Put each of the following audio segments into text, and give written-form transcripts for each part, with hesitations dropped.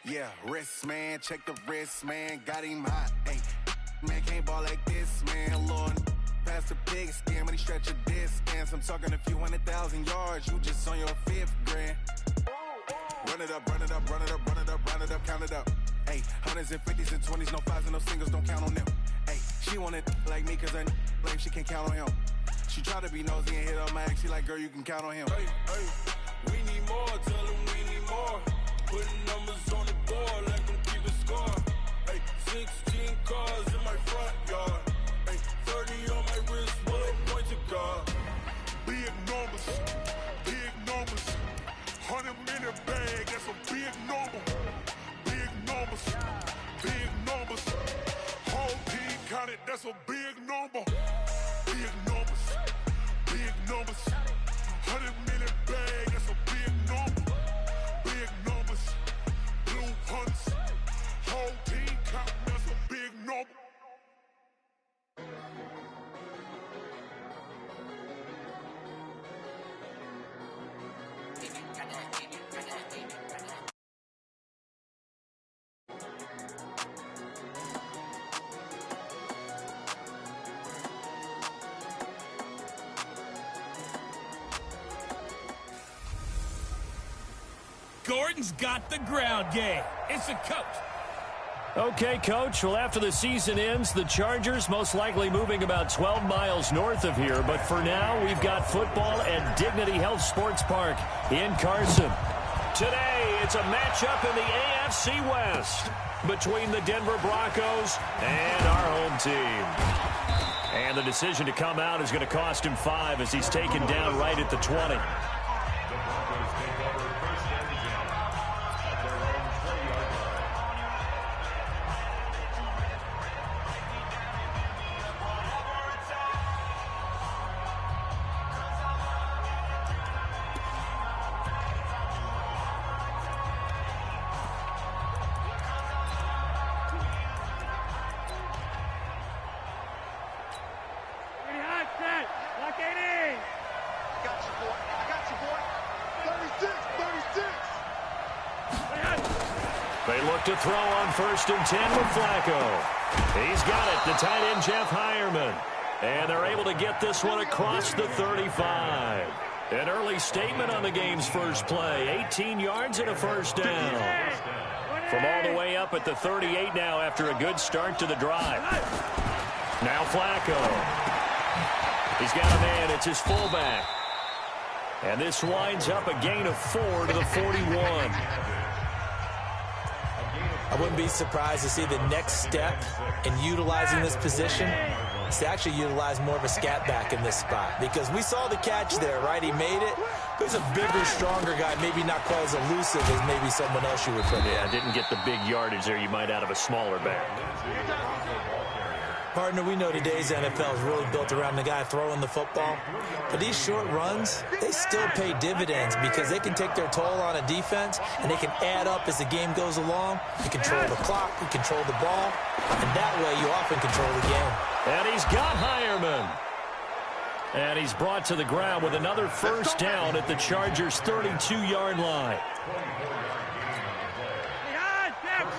Yeah, wrist, man, check the wrist, man, got him hot. Hey, man, can't ball like this, man, Lord. Past the pig skin, when he stretch a distance. I'm talking a few 100,000 yards, you just on your 5th grand. Run it up, run it up, run it up, run it up, run it up, count it up. Hey, hundreds and 50s and 20s, no 5s and no singles, don't count on them. Hey, she want it like me, cause her blame, she can't count on him. She try to be nosy and hit up my ex, she like, girl, you can count on him. Hey, hey, we need more, tell them we need more. Putting numbers on the board, let them keep a score. Hey, 16 cars in my front yard. Hey, 30 on my wrist, bullet point to God. Big numbers, 100-minute bag, that's a big number. Big numbers, whole team counted, that's a big number. Big numbers, 100-minute bag, that's a big number. Big numbers, blue hunts, whole team counting, that's a big number. Gordon's got the ground game. It's the coach. Okay, Coach. Well, after the season ends, the Chargers most likely moving about 12 miles north of here. But for now, we've got football at Dignity Health Sports Park in Carson. Today, it's a matchup in the AFC West between the Denver Broncos and our home team. And the decision to come out is going to cost him 5 as he's taken down right at the 20. They look to throw on 1st and 10 with Flacco. He's got it, the tight end Jeff Heuerman. And they're able to get this one across the 35. An early statement on the game's first play. 18 yards and a first down. From all the way up at the 38 now after a good start to the drive. Now Flacco. He's got a man, it's his fullback. And this winds up a gain of 4 to the 41. I wouldn't be surprised to see the next step in utilizing this position is to actually utilize more of a scat back in this spot. Because we saw the catch there, right? He made it. He's a bigger, stronger guy, maybe not quite as elusive as maybe someone else you would put in. Yeah, didn't get the big yardage there you might out of a smaller back. Partner, we know today's NFL is really built around the guy throwing the football. But these short runs, they still pay dividends because they can take their toll on a defense and they can add up as the game goes along. You control the clock, you control the ball, and that way you often control the game. And he's got Heuerman. And he's brought to the ground with another first down at the Chargers' 32-yard line.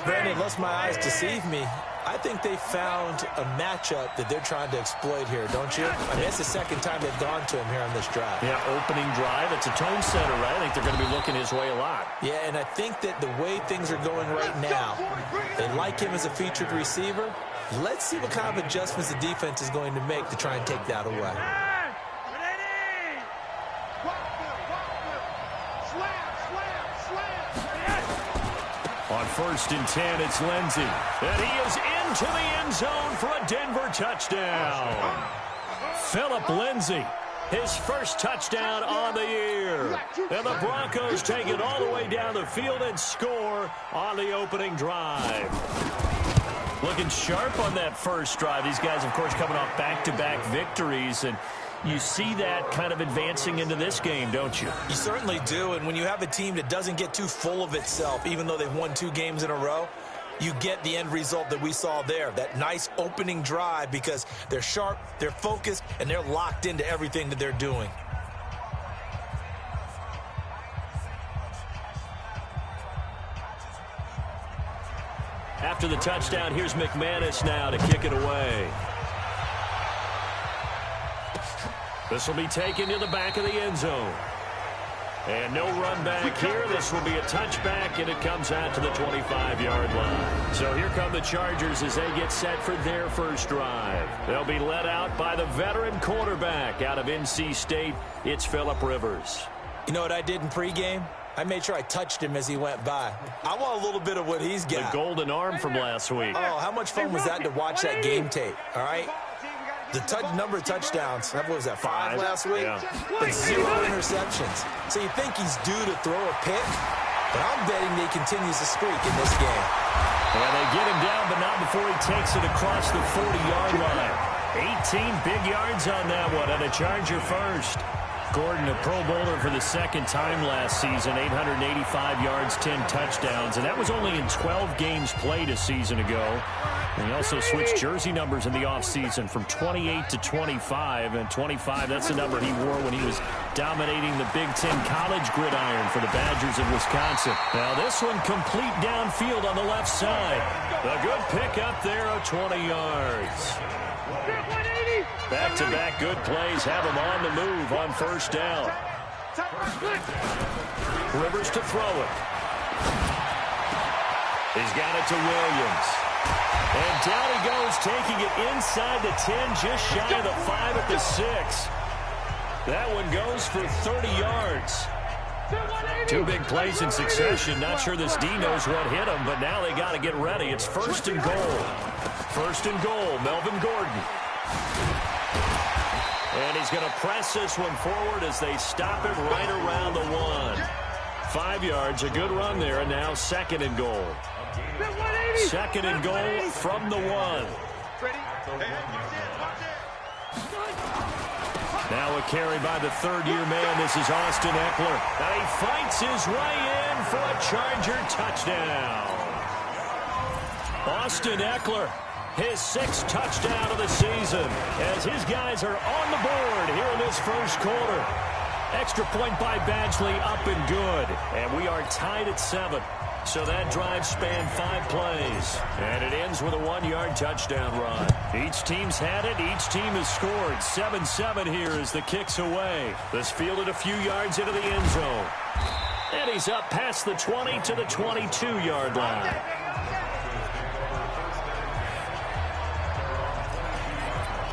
Brandon, lest my eyes deceive me, I think they found a matchup that they're trying to exploit here, don't you? I mean, it's the second time they've gone to him here on this drive. Yeah, opening drive. It's a tone setter, right? I think they're going to be looking his way a lot. Yeah, and I think that the way things are going right now, they like him as a featured receiver. Let's see what kind of adjustments the defense is going to make to try and take that away. On 1st and 10, it's Lindsey. And he is into the end zone for a Denver touchdown. Phillip Lindsey, his first touchdown on the year. And the Broncos take it all the way down the field and score on the opening drive. Looking sharp on that first drive. These guys, of course, coming off back-to-back victories, and you see that kind of advancing into this game, don't you? You certainly do, and when you have a team that doesn't get too full of itself, even though they've won 2 games in a row, you get the end result that we saw there, that nice opening drive, because they're sharp, they're focused, and they're locked into everything that they're doing. After the touchdown, here's McManus now to kick it away. This will be taken to the back of the end zone. And no run back here. This will be a touchback, and it comes out to the 25-yard line. So here come the Chargers as they get set for their first drive. They'll be led out by the veteran quarterback out of NC State. It's Phillip Rivers. You know what I did in pregame? I made sure I touched him as he went by. I want a little bit of what he's got. The golden arm from last week. Oh, how much fun was that to watch that game tape, all right? The number of touchdowns, what was that, 5 last week? Yeah. But 0 interceptions. So you think he's due to throw a pick? But I'm betting he continues to streak in this game. And they get him down, but not before he takes it across the 40-yard line. 18 big yards on that one, and a Charger first. Gordon, a Pro Bowler for the second time last season, 885 yards, 10 touchdowns, and that was only in 12 games played a season ago. And he also switched jersey numbers in the offseason from 28 to 25, and 25, that's the number he wore when he was dominating the Big Ten college gridiron for the Badgers of Wisconsin. Now this one complete downfield on the left side. A good pick up there of 20 yards. Back-to-back good plays have him on the move on first down. Rivers to throw it. He's got it to Williams. And down he goes, taking it inside the 10, just shy of the 5 at the 6. That one goes for 30 yards. 2 big plays in succession. Not sure this D knows what hit him, but now they got to get ready. It's first and goal. First and goal, Melvin Gordon. And he's going to press this one forward as they stop it right around the 1. 5 yards, a good run there, and now second and goal. Second and goal from the 1. Now a carry by the third-year man. This is Austin Eckler. And he fights his way in for a Charger touchdown. Austin Eckler, his 6th touchdown of the season, as his guys are on the board here in this first quarter. Extra point by Badgley, up and good. And we are tied at 7. So that drive spanned 5 plays. And it ends with a 1-yard touchdown run. Each team's had it. Each team has scored. 7-7 here as the kick's away. This fielded a few yards into the end zone. And he's up past the 20 to the 22-yard line.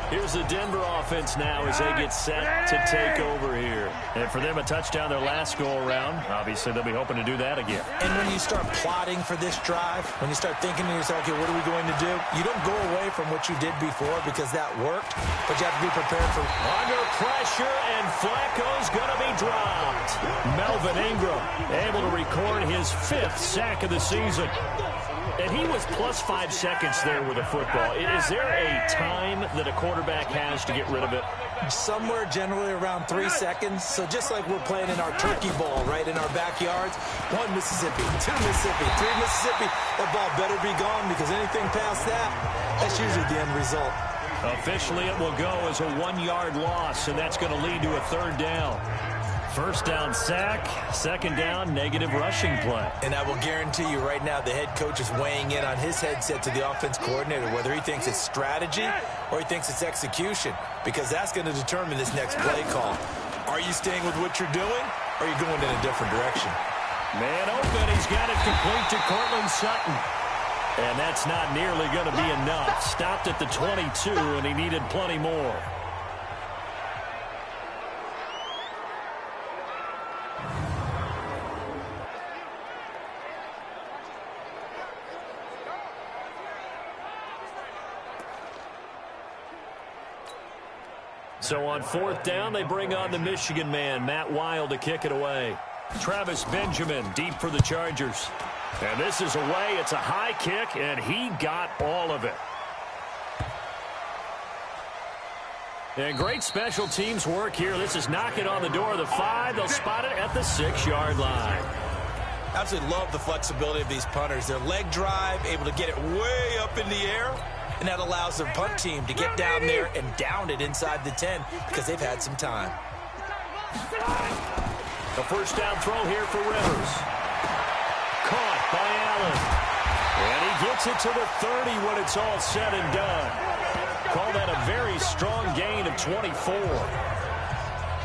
Here's the Denver offense now as they get set to take over here. And for them, a touchdown their last go-around. Obviously, they'll be hoping to do that again. And when you start plotting for this drive, when you start thinking to yourself, okay, what are we going to do? You don't go away from what you did before because that worked, but you have to be prepared for... Under pressure, and Flacco's going to be dropped. Melvin Ingram able to record his 5th sack of the season. And he was plus 5 seconds there with a football. Is there a time that a quarterback has to get rid of it? Somewhere generally around 3 seconds. So just like we're playing in our turkey ball, right, in our backyards, 1 Mississippi, 2 Mississippi, 3 Mississippi, that ball better be gone because anything past that, that's usually the end result. Officially, it will go as a 1-yard loss, and that's going to lead to a 3rd down. First down sack, second down negative rushing play. And I will guarantee you right now the head coach is weighing in on his headset to the offense coordinator, whether he thinks it's strategy or he thinks it's execution, because that's going to determine this next play call. Are you staying with what you're doing, or are you going in a different direction? Man open, he's got it complete to Cortland Sutton. And that's not nearly going to be enough. Stopped at the 22, and he needed plenty more. So on 4th down, they bring on the Michigan man, Matt Wild, to kick it away. Travis Benjamin deep for the Chargers. And this is away. It's a high kick, and he got all of it. And great special teams work here. This is knocking on the door of the 5. They'll spot it at the 6-yard line. Absolutely love the flexibility of these punters. Their leg drive, able to get it way up in the air. And that allows their punt team to get down there and down it inside the 10 because they've had some time. The first down throw here for Rivers. Caught by Allen. And he gets it to the 30 when it's all said and done. Call that a very strong gain of 24.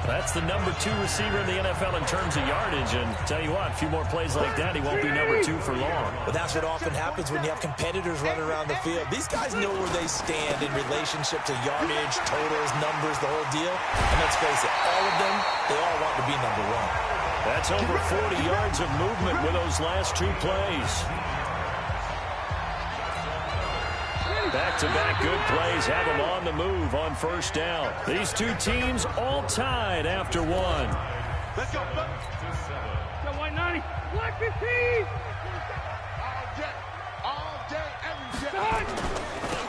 That's the number 2 receiver in the NFL in terms of yardage. And tell you what, a few more plays like that, he won't be number 2 for long. But that's what often happens when you have competitors running around the field. These guys know where they stand in relationship to yardage, totals, numbers, the whole deal. And let's face it, all of them, they all want to be number 1. That's over 40 yards of movement with those last 2 plays. Back-to-back good plays have them on the move on first down. These 2 teams all tied after 1. Let's go. Go, White 90. Black 15. All day, every day.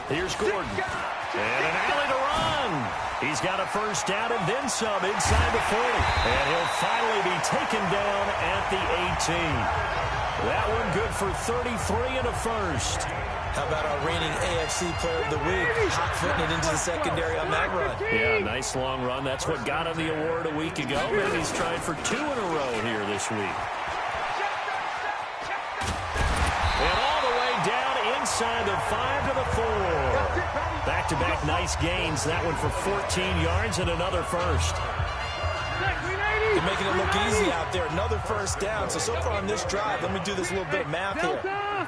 Here's Gordon. And an alley to run. He's got a first down and then some inside the 40. And he'll finally be taken down at the 18. That one good for 33 and a first. How about our reigning AFC Player of the Week, hot-footing it into the secondary on that run? Yeah, nice long run. That's what got him the award a week ago. Maybe he's trying for 2 in a row here this week. And all the way down inside the 5 to the 4. Back-to-back nice gains. That one for 14 yards and another first. They're making it look easy out there. Another first down. So far on this drive, let me do this little bit of math here.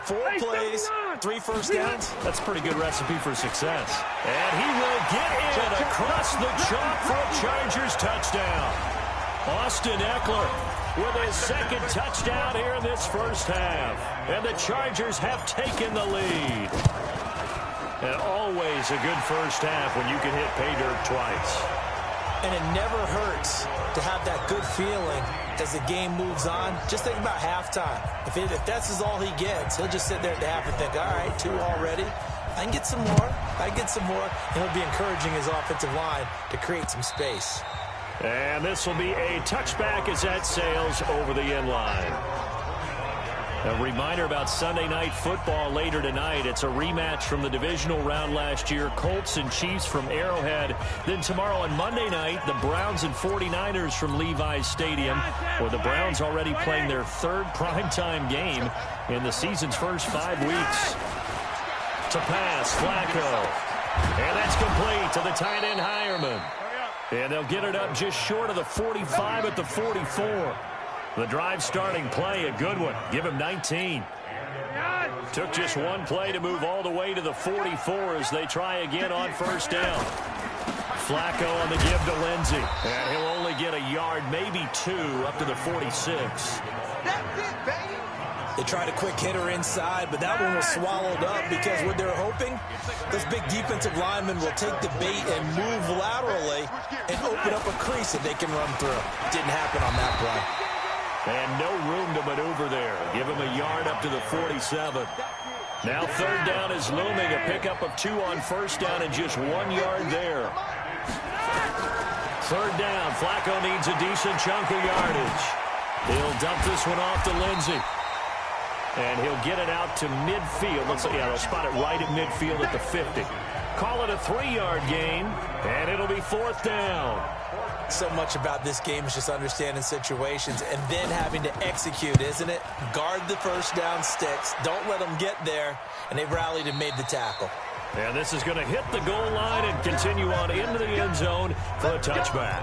4 plays, 3 first downs. That's a pretty good recipe for success. And he will get in across the chalk for a Chargers touchdown. Austin Eckler with his second touchdown here in this first half. And the Chargers have taken the lead. And always a good first half when you can hit pay dirt twice. And it never hurts to have that good feeling as the game moves on. Just think about halftime. If that's all he gets, he'll just sit there at the half and think, all right, 2 already. I can get some more. I can get some more. And he'll be encouraging his offensive line to create some space. And this will be a touchback as that sails over the end line. A reminder about Sunday Night Football later tonight. It's a rematch from the divisional round last year. Colts and Chiefs from Arrowhead. Then tomorrow on Monday night, the Browns and 49ers from Levi's Stadium, where the Browns already playing their 3rd primetime game in the season's first 5 weeks. To pass, Flacco. And that's complete to the tight end, Hireman. And they'll get it up just short of the 45 at the 44. The drive starting play, a good one. Give him 19. Took just 1 play to move all the way to the 44 as they try again on first down. Flacco on the give to Lindsey. And he'll only get a yard, maybe 2, up to the 46. That's it, baby. They tried a quick hitter inside, but that one was swallowed up because what they're hoping, those big defensive linemen will take the bait and move laterally and open up a crease that they can run through. Didn't happen on that play. And no room to maneuver there. Give him a yard up to the 47. Now 3rd down is looming. A pickup of 2 on first down and just 1 yard there. 3rd down. Flacco needs a decent chunk of yardage. He'll dump this one off to Lindsey. And he'll get it out to midfield. They'll spot it right at midfield at the 50. Call it a 3-yard gain, and it'll be 4th down. So much about this game is just understanding situations and then having to execute, isn't it? Guard the first down sticks. Don't let them get there. And they rallied and made the tackle. And this is going to hit the goal line and continue on into the end zone for a touchback.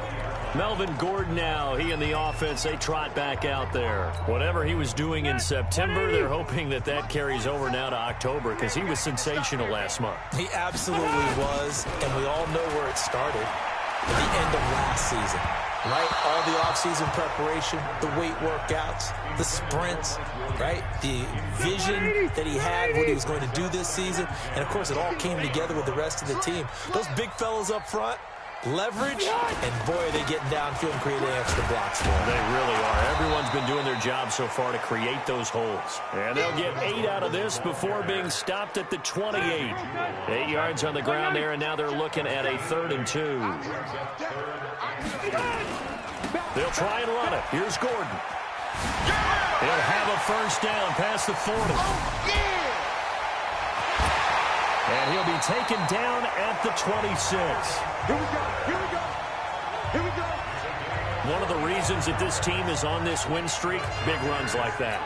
Melvin Gordon now, he and the offense, they trot back out there. Whatever he was doing in September, they're hoping that carries over now to October because he was sensational last month. He absolutely was, and we all know where it started. At the end of last season, right? All the offseason preparation, the weight workouts, the sprints, right? The vision that he had, what he was going to do this season. And, of course, it all came together with the rest of the team. Those big fellas up front, leverage, and, boy, are they getting downfield and creating extra blocks for him. They really are. Everyone's been doing their job so far to create those holes. And they'll get 8 out of this before being stopped at the 28. 8 yards on the ground there, and now they're looking at a 3rd and 2. They'll try and run it. Here's Gordon. He'll have a first down past the 40. And he'll be taken down at the 26. Here we go. Here we go. Here we go. One of the reasons that this team is on this win streak, big runs like that.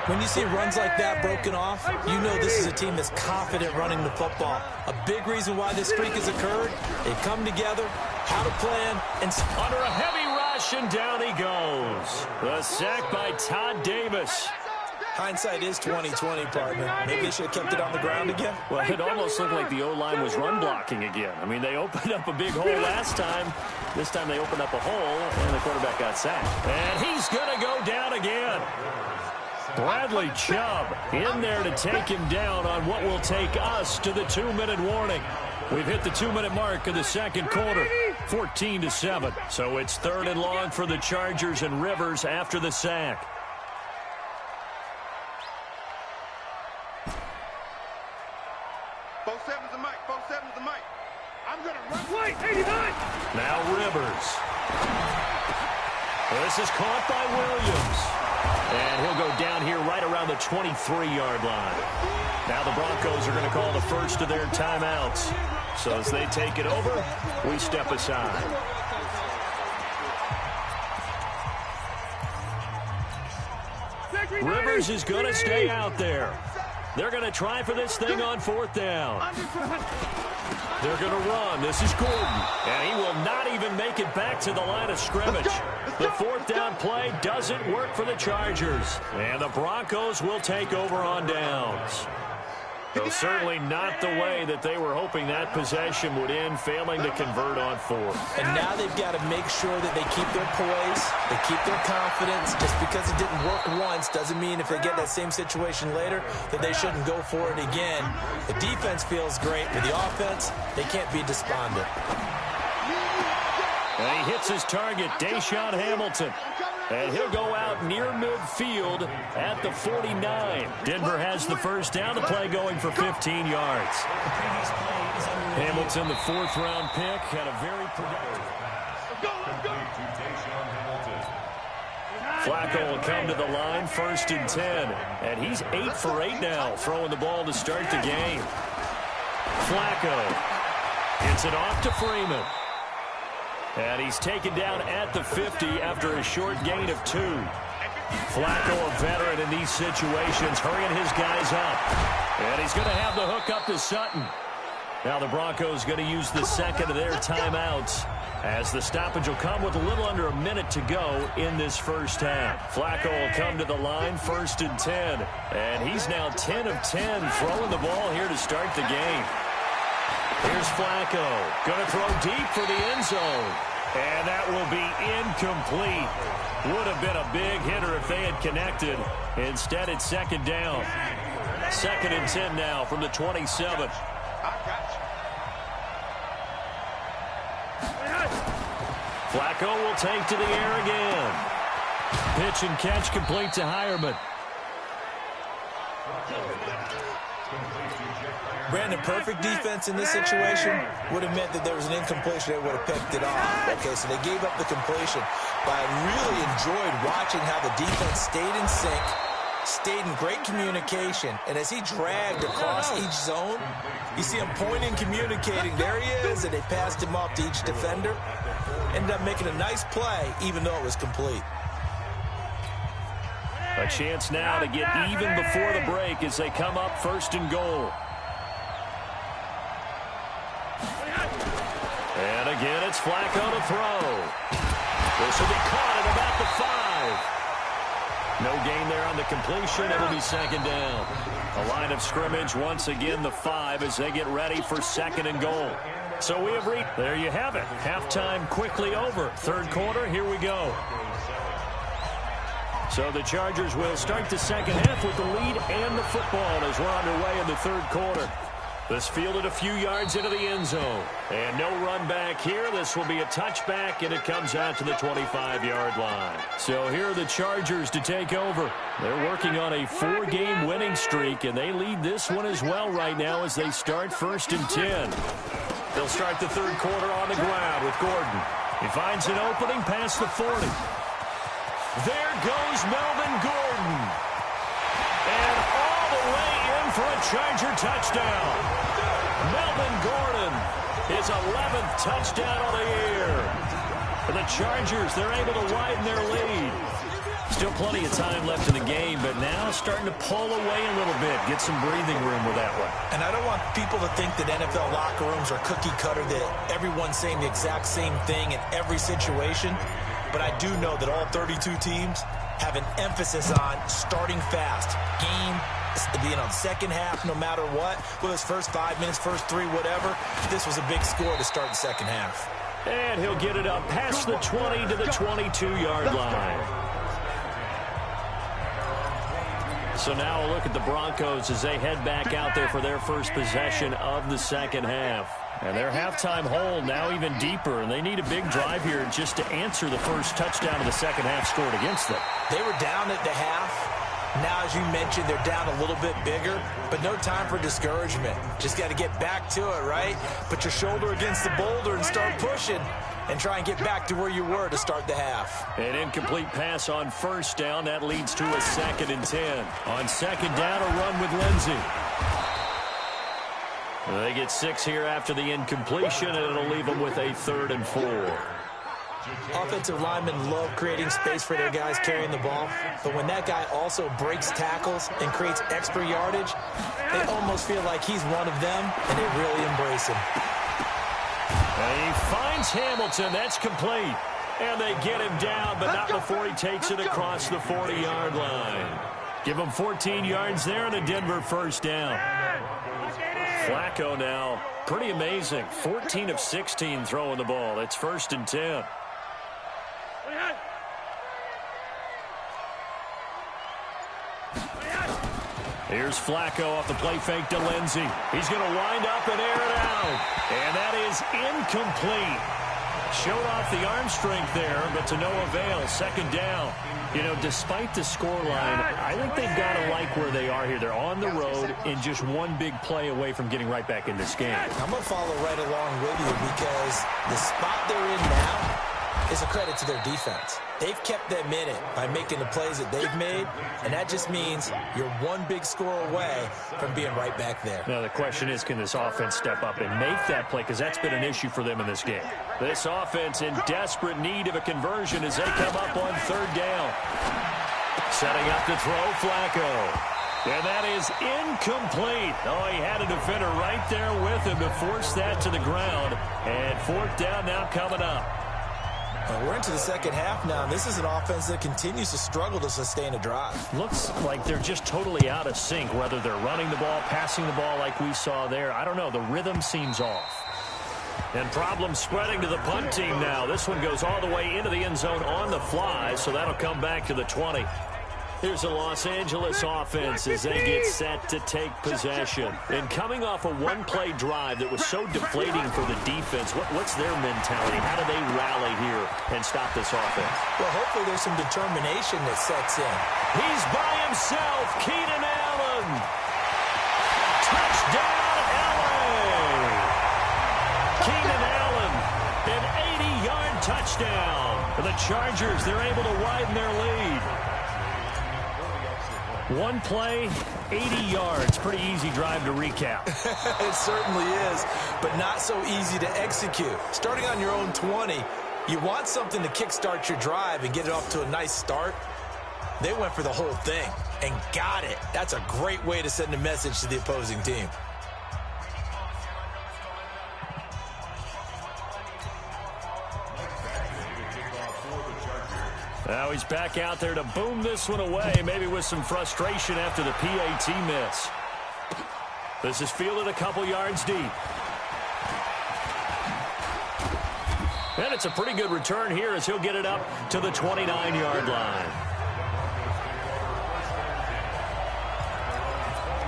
When you see runs like that broken off, you know this is a team that's confident running the football. A big reason why this streak has occurred, they come together, how to plan, and under a heavy rush, and down he goes. The sack by Todd Davis. Hindsight is 20/20, partner. Maybe they should have kept it on the ground again. Well, it almost looked like the O-line was run blocking again. I mean, they opened up a big hole last time. This time they opened up a hole, and the quarterback got sacked. And he's going to go down again. Bradley Chubb in there to take him down on what will take us to the 2-minute warning. We've hit the 2-minute mark of the second quarter, 14-7. So it's 3rd and long for the Chargers, and Rivers after the sack. Now Rivers. This is caught by Williams. And he'll go down here right around the 23-yard line. Now the Broncos are going to call the first of their timeouts. So as they take it over, we step aside. Rivers is going to stay out there. They're going to try for this thing on 4th down. They're going to run. This is Gordon. And he will not even make it back to the line of scrimmage. The 4th down play doesn't work for the Chargers. And the Broncos will take over on downs. So certainly not the way that they were hoping that possession would end, failing to convert on 4th. And now they've got to make sure that they keep their poise, they keep their confidence. Just because it didn't work once doesn't mean if they get that same situation later that they shouldn't go for it again. The defense feels great, but the offense, they can't be despondent. And he hits his target, Deshaun Hamilton. And he'll go out near midfield at the 49. Denver has the first down. The play going for 15 yards. Hamilton, the 4th-round pick, had a very productive. Flacco will come to the line, 1st and 10. And he's 8 for 8 now, throwing the ball to start the game. Flacco gets it off to Freeman. And he's taken down at the 50 after a short gain of 2. Flacco, a veteran in these situations, hurrying his guys up. And he's going to have the hook up to Sutton. Now the Broncos going to use the second of their timeouts, as the stoppage will come with a little under a minute to go in this first half. Flacco will come to the line, 1st and 10. And he's now 10 of 10 throwing the ball here to start the game. Here's Flacco, going to throw deep for the end zone. And that will be incomplete. Would have been a big hitter if they had connected. Instead, it's 2nd down. 2nd and 10 now from the 27. Flacco will take to the air again. Pitch and catch complete to Hireman. Brandon, perfect defense in this situation would have meant that there was an incompletion. They would have picked it off. Okay, so they gave up the completion. But I really enjoyed watching how the defense stayed in sync, stayed in great communication. And as he dragged across each zone, you see him pointing, communicating. There he is, and they passed him off to each defender. Ended up making a nice play, even though it was complete. A chance now to get even before the break as they come up 1st and goal. And again, it's Flacco to throw. This will be caught at about the 5. No gain there on the completion. It'll be 2nd down. A line of scrimmage, once again, the 5 as they get ready for 2nd and goal. So we have reached. There you have it. Halftime quickly over. 3rd quarter, here we go. So the Chargers will start the second half with the lead and the football as we're underway in the 3rd quarter. This fielded a few yards into the end zone. And no run back here. This will be a touchback, and it comes out to the 25-yard line. So here are the Chargers to take over. They're working on a 4-game winning streak, and they lead this one as well right now as they start 1st and 10. They'll start the 3rd quarter on the ground with Gordon. He finds an opening past the 40. There goes Melvin Gordon. And all the way in for a Charger touchdown. Melvin Gordon, his 11th touchdown of the year. For the Chargers, they're able to widen their lead. Still plenty of time left in the game, but now starting to pull away a little bit. Get some breathing room with that one. And I don't want people to think that NFL locker rooms are cookie cutter, that everyone's saying the exact same thing in every situation. But I do know that all 32 teams have an emphasis on starting fast. Game, second half, no matter what. Whether it's first 5 minutes, first 3, whatever. This was a big score to start the second half. And he'll get it up past the 20 to the 22-yard line. So now a look at the Broncos as they head back out there for their first possession of the second half. And their halftime hole now even deeper, and they need a big drive here just to answer the first touchdown of the second half scored against them. They were down at the half. Now, as you mentioned, they're down a little bit bigger, but no time for discouragement. Just got to get back to it, right? Put your shoulder against the boulder and start pushing and try and get back to where you were to start the half. An incomplete pass on first down. That leads to a 2nd and 10. On second down, a run with Lindsey. They get 6 here after the incompletion, and it'll leave them with a 3rd and 4. Offensive linemen love creating space for their guys carrying the ball, but when that guy also breaks tackles and creates extra yardage, they almost feel like he's one of them, and they really embrace him. And he finds Hamilton. That's complete. And they get him down, but not before he takes it across the 40-yard line. Give him 14 yards there and a Denver first down. Flacco now, pretty amazing. 14 of 16 throwing the ball. It's 1st and 10. Here's Flacco off the play fake to Lindsey. He's going to wind up and air it out. And that is incomplete. Showed off the arm strength there, but to no avail. 2nd down. You know, despite the scoreline, I think they've got to like where they are here. They're on the road and just one big play away from getting right back in this game. I'm going to follow right along with you because the spot they're in now is a credit to their defense. They've kept them in it by making the plays that they've made, and that just means you're one big score away from being right back there. Now, the question is, can this offense step up and make that play? Because that's been an issue for them in this game. This offense in desperate need of a conversion as they come up on 3rd down. Setting up to throw, Flacco. And that is incomplete. Oh, he had a defender right there with him to force that to the ground. And 4th down now coming up. We're into the second half now, and this is an offense that continues to struggle to sustain a drive. Looks like they're just totally out of sync, whether they're running the ball, passing the ball like we saw there. I don't know. The rhythm seems off. And problems spreading to the punt team now. This one goes all the way into the end zone on the fly, so that'll come back to the 20. Here's the Los Angeles offense as they get set to take possession. And coming off a one-play drive that was so deflating for the defense, what's their mentality? How do they rally here and stop this offense? Well, hopefully there's some determination that sets in. He's by himself, Keenan Allen. Touchdown, LA! Keenan Allen, an 80-yard touchdown. For the Chargers, they're able to widen their lead. One play, 80 yards. Pretty easy drive to recap. It certainly is, but not so easy to execute. Starting on your own 20, you want something to kickstart your drive and get it off to a nice start. They went for the whole thing and got it. That's a great way to send a message to the opposing team. Now he's back out there to boom this one away, maybe with some frustration after the PAT miss. This is fielded a couple yards deep. And it's a pretty good return here as he'll get it up to the 29-yard line.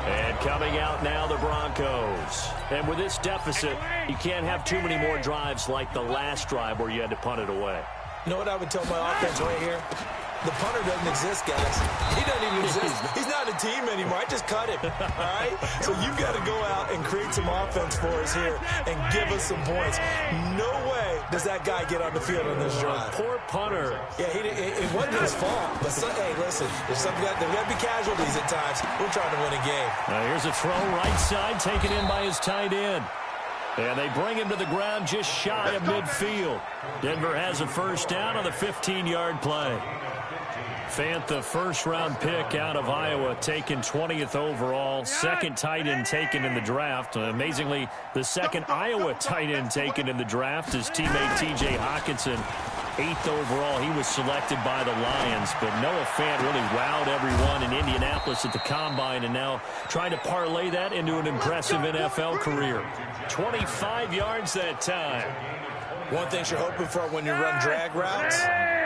And coming out now, the Broncos. And with this deficit, you can't have too many more drives like the last drive where you had to punt it away. You know what I would tell my offense right here? The punter doesn't exist, guys. He doesn't even exist. He's not a team anymore. I just cut him, all right? So you've got to go out and create some offense for us here and give us some points. No way does that guy get on the field on this drive. Poor punter. Yeah, it wasn't his fault. But, hey, listen, there's got to be casualties at times. We're trying to win a game. Now here's a throw right side, taken in by his tight end. And they bring him to the ground just shy of midfield. Denver has a first down on the 15-yard play. Fant, the first-round pick out of Iowa, taken 20th overall. Second tight end taken in the draft. Amazingly, the second Iowa tight end taken in the draft is teammate T.J. Hockenson. 8th overall, he was selected by the Lions. But Noah Fant really wowed everyone in Indianapolis at the Combine, and now trying to parlay that into an impressive NFL career. 25 yards that time. One thing you're hoping for when you run drag routes,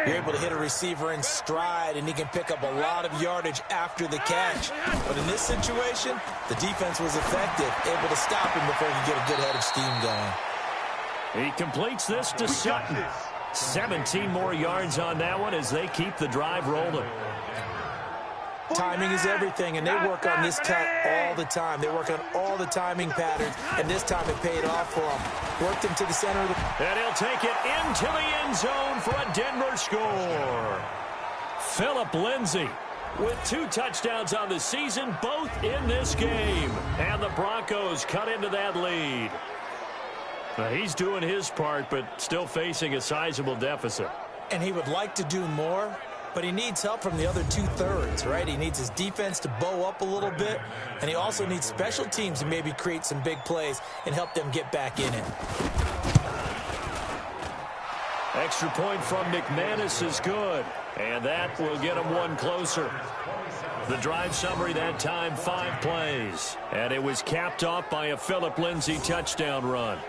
you're able to hit a receiver in stride, and he can pick up a lot of yardage after the catch. But in this situation, the defense was effective, able to stop him before he could get a good head of steam going. He completes this to Sutton. 17 more yards on that one as they keep the drive rolling. Timing is everything, and they work on this cut all the time. They work on all the timing patterns, and this time it paid off for them. Worked him to the center of the... And he'll take it into the end zone for a Denver score. Phillip Lindsay with 2 touchdowns on the season, both in this game. And the Broncos cut into that lead. Now, he's doing his part, but still facing a sizable deficit. And he would like to do more, but he needs help from the other 2/3, right? He needs his defense to bow up a little bit, and he also needs special teams to maybe create some big plays and help them get back in it. Extra point from McManus is good, and that will get him one closer. The drive summary that time, 5 plays, and it was capped off by a Phillip Lindsay touchdown run.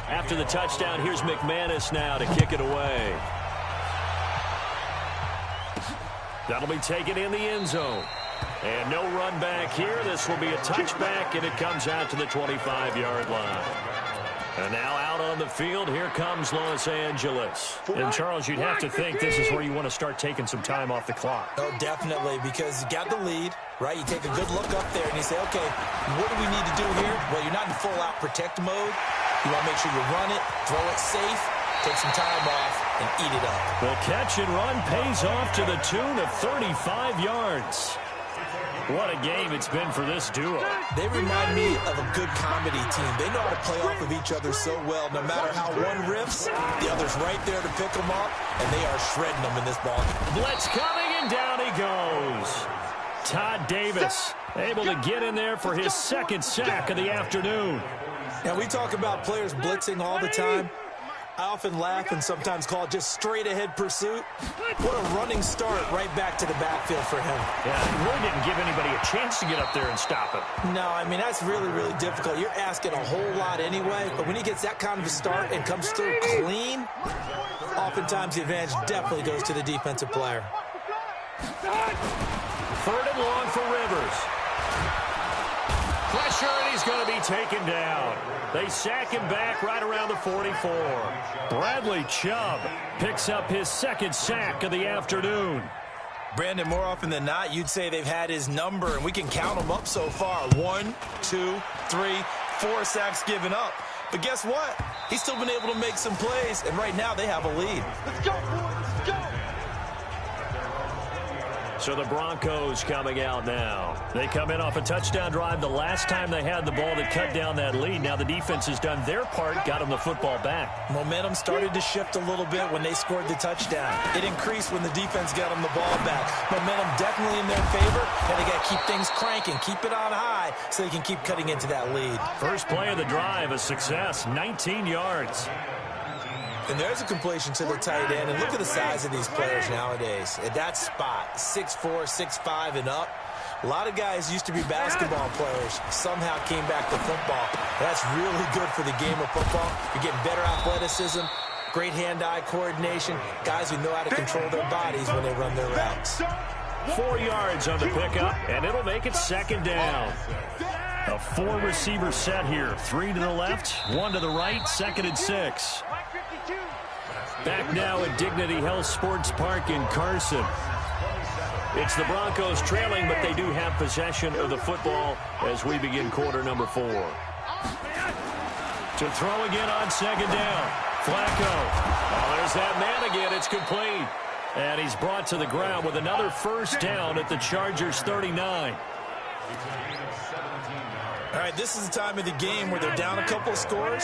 After the touchdown, here's McManus now to kick it away. That'll be taken in the end zone. And no run back here. This will be a touchback, and it comes out to the 25-yard line. And now out on the field, here comes Los Angeles. And, Charles, you'd have to think this is where you want to start taking some time off the clock. Oh, definitely, because you got the lead, right? You take a good look up there, and you say, okay, what do we need to do here? Well, you're not in full-out protect mode. You want to make sure you run it, throw it safe, take some time off, and eat it up. The catch and run pays off to the tune of 35 yards. What a game it's been for this duo. They remind me of a good comedy team. They know how to play off of each other so well. No matter how one riffs, the other's right there to pick them up, and they are shredding them in this ball. Blitz coming, and down he goes. Todd Davis able to get in there for his second sack of the afternoon. Now, we talk about players blitzing all the time. I often laugh and sometimes call it just straight-ahead pursuit. What a running start right back to the backfield for him. Yeah, he really didn't give anybody a chance to get up there and stop it. No, I mean, that's really, really difficult. You're asking a whole lot anyway, but when he gets that kind of a start and comes through clean, oftentimes the advantage definitely goes to the defensive player. 3rd and long for Rivers. Pressure, and he's going to be taken down. They sack him back right around the 44. Bradley Chubb picks up his second sack of the afternoon. Brandon, more often than not, you'd say they've had his number, and we can count them up so far. 1, 2, 3, 4 sacks given up. But guess what? He's still been able to make some plays, and right now they have a lead. Let's go, boys. Let's go. So the Broncos coming out now. They come in off a touchdown drive the last time they had the ball that cut down that lead. Now the defense has done their part, got them the football back. Momentum started to shift a little bit when they scored the touchdown. It increased when the defense got them the ball back. Momentum definitely in their favor, and they got to keep things cranking, keep it on high so they can keep cutting into that lead. First play of the drive, a success, 19 yards. And there's a completion to the tight end. And look at the size of these players nowadays. At that spot, 6'4", 6'5", and up. A lot of guys used to be basketball players, somehow came back to football. That's really good for the game of football. You're getting better athleticism, great hand-eye coordination, guys who know how to control their bodies when they run their routes. 4 yards on the pickup, and it'll make it 2nd down. A 4-receiver set here. 3 to the left, 1 to the right, 2nd and 6. Back now at Dignity Health Sports Park in Carson. It's the Broncos trailing, but they do have possession of the football as we begin quarter number 4. To throw again on 2nd down. Flacco. Oh, there's that man again. It's complete. And he's brought to the ground with another first down at the Chargers' 39. All right, this is the time of the game where they're down a couple of scores,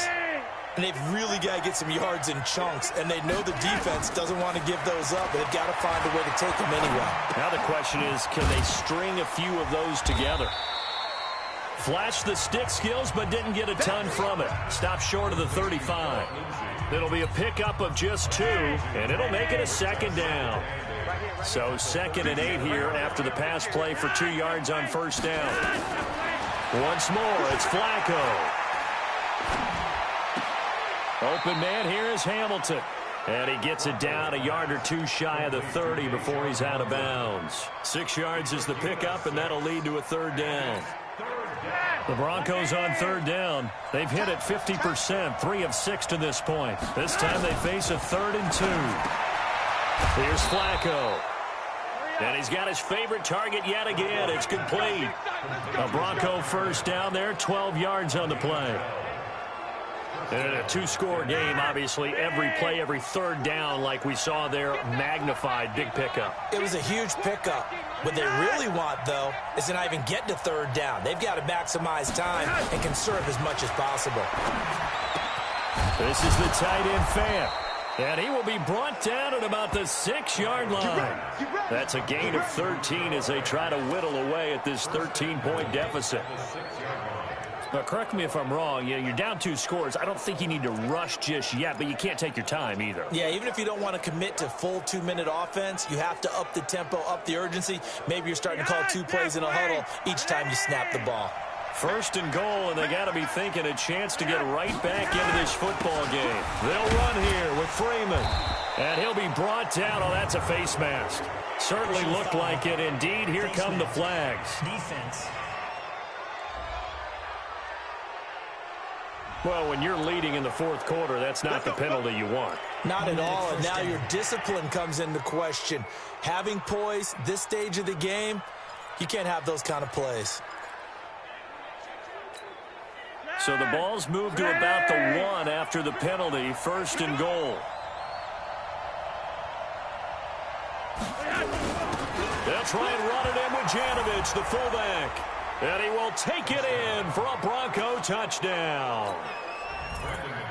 and they've really got to get some yards in chunks, and they know the defense doesn't want to give those up, but they've got to find a way to take them anyway. Now the question is, can they string a few of those together? Flashed the stick skills, but didn't get a ton from it. Stopped short of the 35. It'll be a pickup of just 2, and it'll make it a second down. So 2nd and 8 here after the pass play for 2 yards on first down. Once more, it's Flacco. Open man here is Hamilton. And he gets it down a yard or 2 shy of the 30 before he's out of bounds. 6 yards is the pickup, and that'll lead to a 3rd down. The Broncos on 3rd down. They've hit it 50%, 3 of 6 to this point. This time they face a 3rd and 2. Here's Flacco. And he's got his favorite target yet again. It's complete. A Bronco first down there, 12 yards on the play. And in a 2-score game, obviously, every play, every 3rd down, like we saw there, magnified, big pickup. It was a huge pickup. What they really want, though, is to not even get to 3rd down. They've got to maximize time and conserve as much as possible. This is the tight end fan. And he will be brought down at about the 6-yard line. That's a gain of 13 as they try to whittle away at this 13-point deficit. But correct me if I'm wrong, you're down 2 scores. I don't think you need to rush just yet, but you can't take your time either. Yeah, even if you don't want to commit to full 2-minute offense, you have to up the tempo, up the urgency. Maybe you're starting to call 2 plays in a huddle each time you snap the ball. 1st and goal, and they got to be thinking a chance to get right back into this football game. They'll run here with Freeman. And he'll be brought down. Oh, that's a face mask. Certainly looked like it. Indeed, here come the flags. Defense. Well, when you're leading in the 4th quarter, that's not the penalty you want. Not at all, and now your discipline comes into question. Having poise this stage of the game, you can't have those kind of plays. So the ball's moved to about the 1 after the penalty, 1st and goal. They'll try and run it in with Janovich, the fullback. And he will take it in for a Bronco touchdown.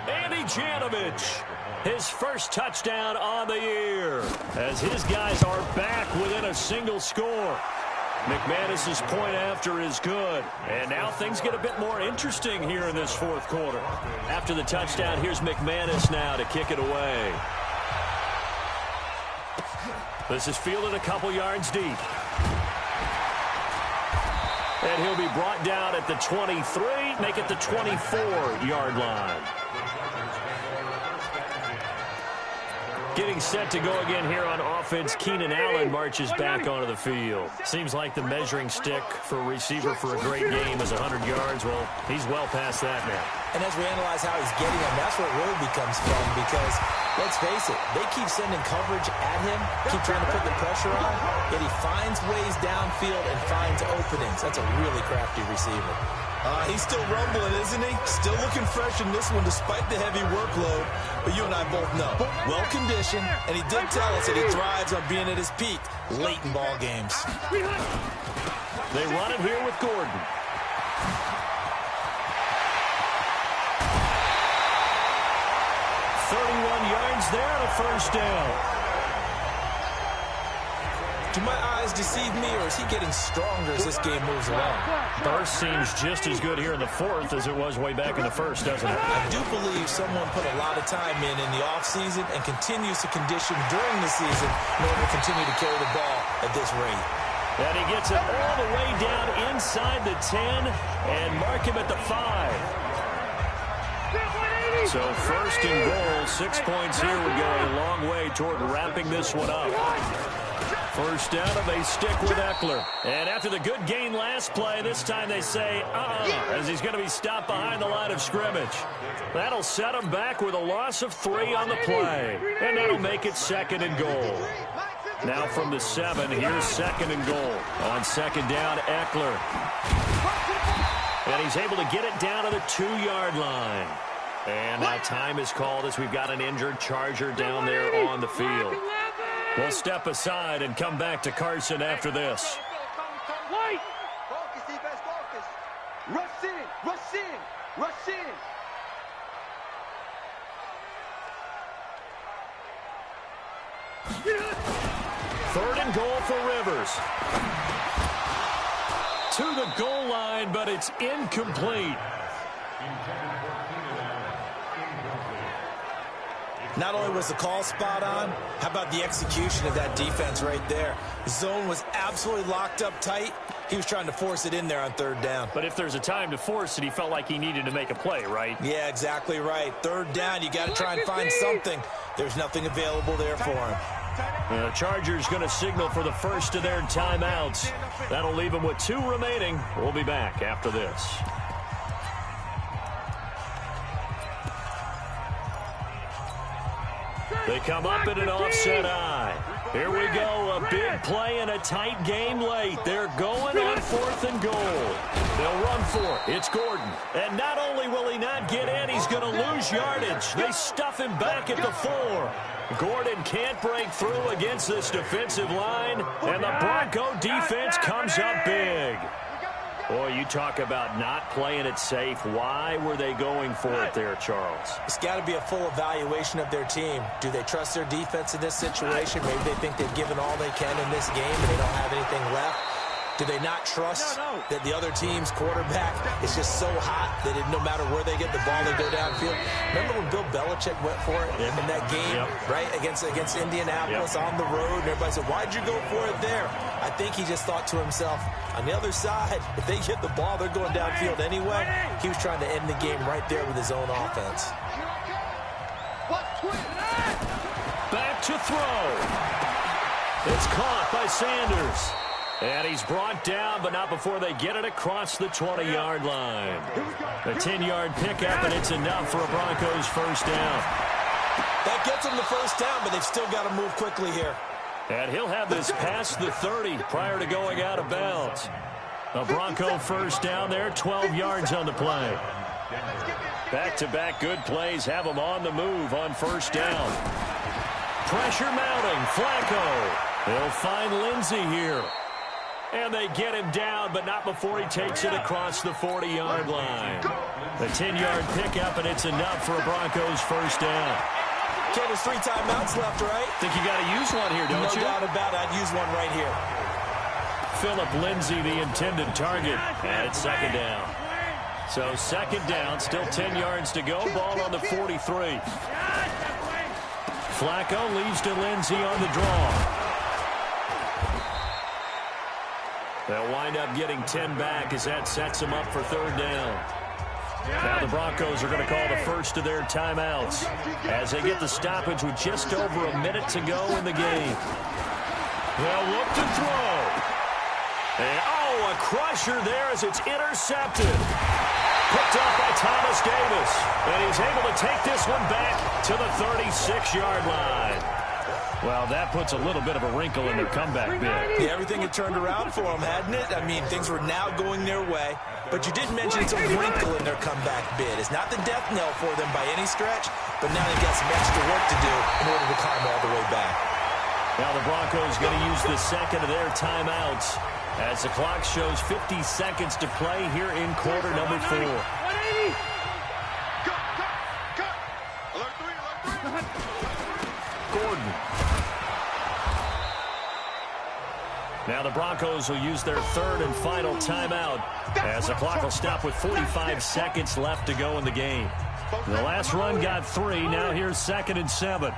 Andy Janovich, his first touchdown on the year, as his guys are back within a single score. McManus's point after is good. And now things get a bit more interesting here in this 4th quarter. After the touchdown, here's McManus now to kick it away. This is fielded a couple yards deep. And he'll be brought down at the 23, make it the 24-yard line. Getting set to go again here on offense, Keenan Allen marches back onto the field. Seems like the measuring stick for a receiver for a great game is 100 yards. Well, he's well past that now. And as we analyze how he's getting them, that's where it really becomes fun because, let's face it, they keep sending coverage at him, keep trying to put the pressure on, yet he finds ways downfield and finds openings. That's a really crafty receiver. He's still rumbling, isn't he? Still looking fresh in this one despite the heavy workload. But you and I both know, well-conditioned, and he did tell us that he thrives on being at his peak late in ball games. They run it here with Gordon. Yards there and a first down. Do my eyes deceive me, or is he getting stronger as this game moves along? Burst seems just as good here in the 4th as it was way back in the 1st, doesn't it? I do believe someone put a lot of time in the offseason and continues to condition during the season in order to continue to carry the ball at this rate. And he gets it all the way down inside the 10 and mark him at the 5. So 1st and goal, 6 points here would go a long way toward wrapping this one up. First down, and they stick with Eckler. And after the good gain last play, this time they say, as he's going to be stopped behind the line of scrimmage. That'll set him back with a loss of 3 on the play. And that'll make it 2nd and goal. Now from the 7, here's 2nd and goal. On 2nd down, Eckler. And he's able to get it down to the 2-yard line. And now time is called as we've got an injured Charger down there on the field. We'll step aside and come back to Carson after this. Wait! Focus, defense, focus. Rush in, rush in, rush in. Third and goal for Rivers. To the goal line, but it's incomplete. Not only was the call spot on, how about the execution of that defense right there? The zone was absolutely locked up tight. He was trying to force it in there on third down. But if there's a time to force it, he felt like he needed to make a play, right? Yeah, exactly right. Third down, you got to try and find something. There's nothing available there for him. The Chargers going to signal for the first of their timeouts. That'll leave them with 2 remaining. We'll be back after this. They come up in an offset eye. Here we go, a big play and a tight game late. They're going on 4th and goal. They'll run for it. It's Gordon. And not only will he not get in, he's going to lose yardage. They stuff him back at the 4. Gordon can't break through against this defensive line, and the Bronco defense comes up big. Boy, you talk about not playing it safe. Why were they going for it there, Charles? It's got to be a full evaluation of their team. Do they trust their defense in this situation? Maybe they think they've given all they can in this game and they don't have anything left. Do they not trust that the other team's quarterback is just so hot that no matter where they get the ball, they go downfield? Remember when Bill Belichick went for it in that game, right, against Indianapolis on the road? And everybody said, why'd you go for it there? I think he just thought to himself, on the other side, if they get the ball, they're going downfield anyway. He was trying to end the game right there with his own offense. Back to throw. It's caught by Sanders. And he's brought down, but not before they get it across the 20-yard line. A 10-yard pickup, and it's enough for a Broncos first down. That gets them the first down, but they've still got to move quickly here. And he'll have this past the 30 prior to going out of bounds. A Bronco first down there, 12 yards on the play. Back-to-back good plays have them on the move on first down. Pressure mounting, Flacco. They'll find Lindsey here. And they get him down, but not before he takes it across the 40-yard line. A 10-yard pickup, and it's enough for a Broncos first down. Ken, there's 3 timeouts left, right? Think you got to use one here, don't you? No doubt about it. I'd use one right here. Philip Lindsay, the intended target, and it's second down. So second down, still 10 yards to go. Ball on the 43. Flacco leaves to Lindsay on the draw. They'll wind up getting 10 back as that sets them up for third down. Now the Broncos are going to call the first of their timeouts as they get the stoppage with just over a minute to go in the game. They'll look to throw. And, a crusher there as it's intercepted. Picked up by Thomas Davis. And he's able to take this one back to the 36-yard line. Well, that puts a little bit of a wrinkle in their comeback bid. Yeah, everything had turned around for them, hadn't it? I mean, things were now going their way. But you did mention it's a wrinkle in their comeback bid. It's not the death knell for them by any stretch, but now they've got some extra work to do in order to climb all the way back. Now the Broncos going to use the second of their timeouts as the clock shows 50 seconds to play here in quarter number 4. 180. Gordon. Now the Broncos will use their third and final timeout as the clock will stop with 45 seconds left to go in the game. The last run got 3. Now here's 2nd and 7.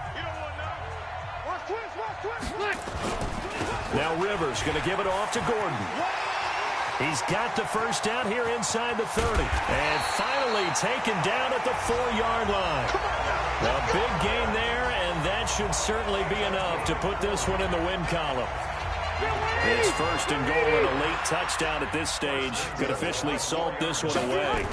Now Rivers going to give it off to Gordon. He's got the first down here inside the 30. And finally taken down at the 4-yard line. A big gain there, and that should certainly be enough to put this one in the win column. It's 1st and goal and a late touchdown at this stage. Could officially salt this one away.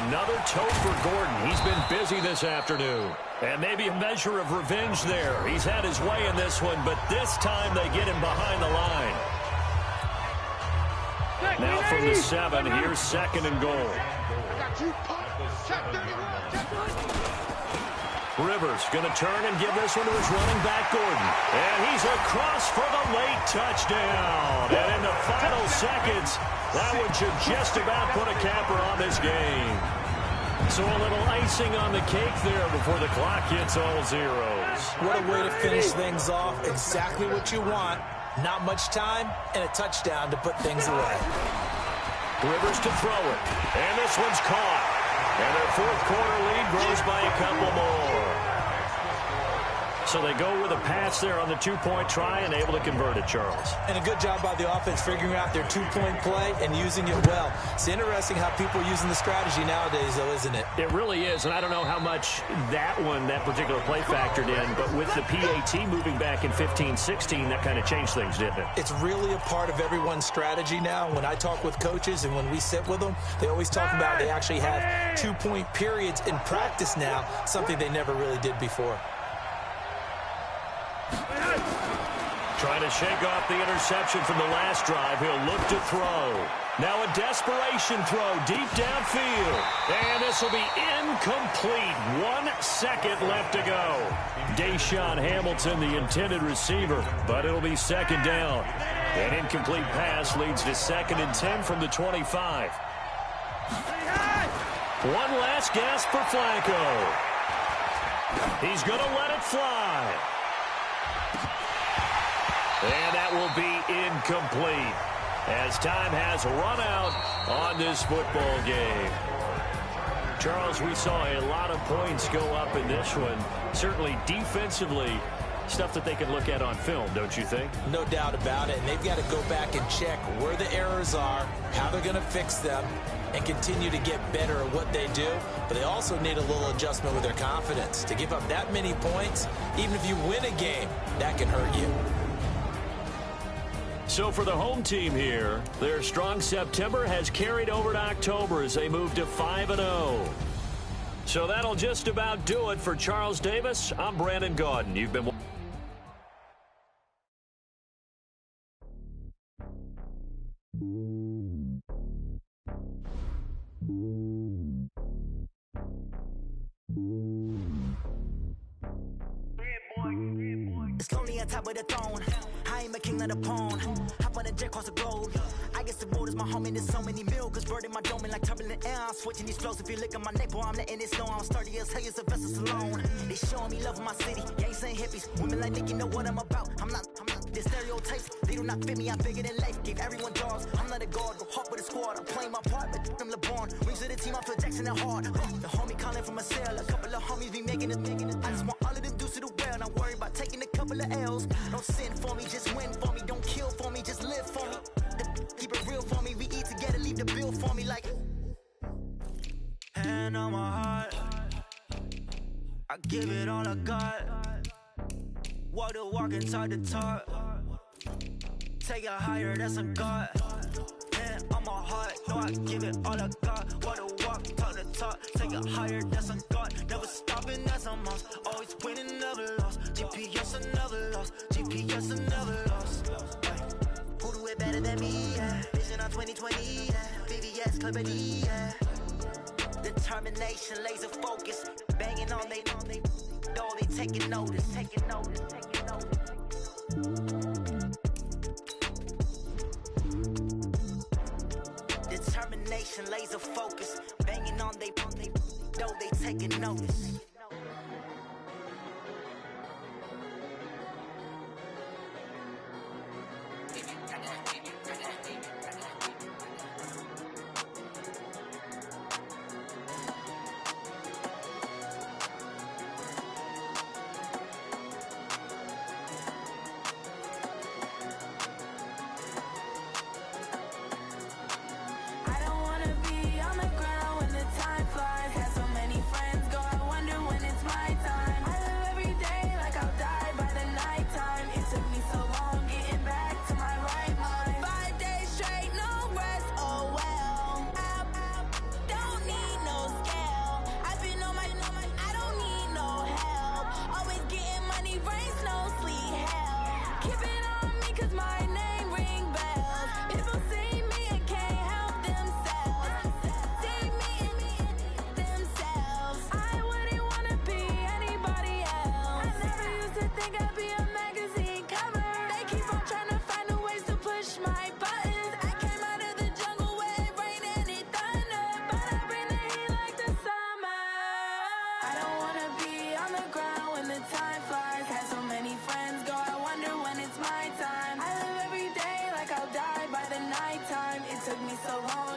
Another tote for Gordon. He's been busy this afternoon. And maybe a measure of revenge there. He's had his way in this one, but this time they get him behind the line. Now from the 7, here's 2nd and goal. Rivers going to turn and give this one to his running back, Gordon. And he's across for the late touchdown. And in the final seconds, that one should just about put a capper on this game. So a little icing on the cake there before the clock hits all zeros. What a way to finish things off. Exactly what you want. Not much time and a touchdown to put things away. Rivers to throw it. And this one's caught. And their fourth quarter lead grows by a couple more. So they go with a pass there on the two-point try and able to convert it, Charles. And a good job by the offense figuring out their two-point play and using it well. It's interesting how people are using the strategy nowadays, though, isn't it? It really is, and I don't know how much that particular play factored in, but with the PAT moving back in 15-16, that kind of changed things, didn't it? It's really a part of everyone's strategy now. When I talk with coaches and when we sit with them, they always talk about they actually have two-point periods in practice now, something they never really did before. Trying to shake off the interception from the last drive. He'll look to throw. Now a desperation throw deep downfield. And this will be incomplete. 1 second left to go. Deshaun Hamilton, the intended receiver, but it'll be second down. An incomplete pass leads to 2nd and 10 from the 25. One last gasp for Flacco. He's going to let it fly. And that will be incomplete as time has run out on this football game. Charles, we saw a lot of points go up in this one. Certainly defensively, stuff that they can look at on film, don't you think? No doubt about it. And they've got to go back and check where the errors are, how they're going to fix them, and continue to get better at what they do. But they also need a little adjustment with their confidence. To give up that many points, even if you win a game, that can hurt you. So for the home team here, their strong September has carried over to October as they move to 5-0. So that'll just about do it for Charles Davis. I'm Brandon Gaudin. You've been... It's lonely on top of the throne. I ain't a king of the pawn. Hop on a jet across the globe. I guess the world is my home and there's so many milkers burning my dome like turbulent air. I'm switching these flows. If you look at my neck, boy, I'm letting it snow. I'm sturdy as hell, it's a vessel alone. They showing me love in my city. Gang saying hippies. Women like Nick, you know what I'm about. I'm not the stereotypes. They do not fit me. I'm bigger than life. Gave everyone dogs. I'm not a guard. Go hard with a squad. I'm playing my part, but them LeBron. Rings to the team. I feel Jackson and hard. The homie calling from a cell. A couple of homies be making it. I just want all of them dudes to do well. Not worry about taking a couple of L's. Don't sin for me, just win for me. Don't kill for me, just live for me. Keep it real for me. We eat together, leave the bill for me like. Hand on my heart, I give it all I got. Walk the walk and talk the talk. Take it higher, that's a God. Hand on my heart, no, I give it all I got. Walk the walk, talk the talk. Take it higher, that's a God. Never stopping, that's a must. Always winning, never lost. GPS, I never lost. GPS, I never lost. Who do it better than me? Yeah. Vision on 2020. Yeah. VVS, Clippity. Yeah. Determination, laser focus. Banging on they door, they taking notice. Taking notice. Taking notice. Determination, laser focus. Banging on they door, they taking notice. I don't wanna be on the ground when the time flies. Had so many friends go, I wonder so long.